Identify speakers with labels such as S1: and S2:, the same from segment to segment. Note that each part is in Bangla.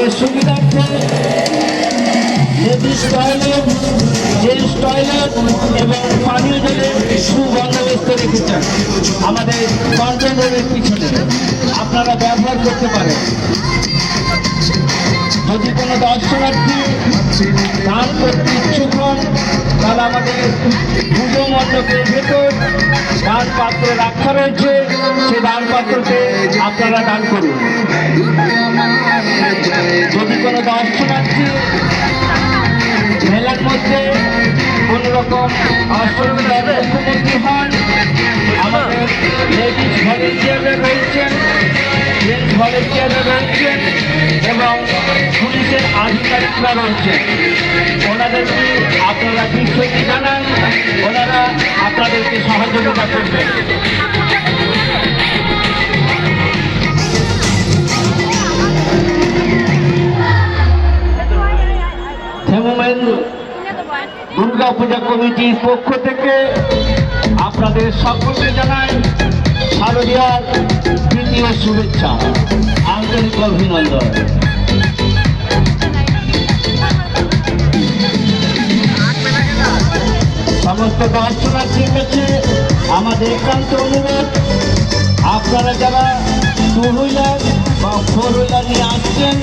S1: আপনাদের সুবিধার্থে লেডিস টয়লেট, জেন্টস টয়লেট এবং পানীয় জলের সুবন্দোবস্ত রেখেছেন আমাদের কন্টেনারের পিছনে, আপনারা ব্যবহার করতে পারেন। যদি কোনো দর্শনার্থী দান করতে ইচ্ছুক হন তাহলে আমাদের পুজো মণ্ডপের ভেতর দান পাত্র রাখা রয়েছে, সেই দান পাত্রতে আপনারা দান করুন। যদি কোনো দর্শনার্থী মেলার মধ্যে কোনো রকম অসুবিধার মুখোমুখি হন, আমাদের লেডিস ভলেন্টিয়াররা রয়েছেন, জেন্টস ভলেন্টিয়াররা রয়েছেন এবং পুলিশের আধিকারিকরা রয়েছেন। ওনাদেরকে আপনারা বিষয়টি জানান, ওনারা আপনাদেরকে সহযোগিতা করবেন। দুর্গা পূজা কমিটির পক্ষ থেকে আপনাদের সকলকে জানাই শারদীয়ার তৃতীয় শুভেচ্ছা, আন্তরিক অভিনন্দন। সমস্ত দর্শনার্থীর কাছে আমাদের একান্ত অনুরোধ, আপনারা যারা 2 হুইলার বা 4 হুইলার নিয়ে আসছেন,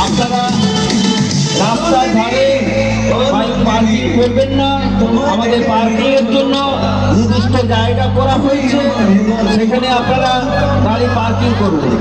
S1: আপনারা রাস্তার ধারে বাইক পার্কিং করবেন না। আমাদের পার্কিং এর জন্য নির্দিষ্ট জায়গা করা হয়েছে, সেখানে আপনারা গাড়ি পার্কিং করবেন।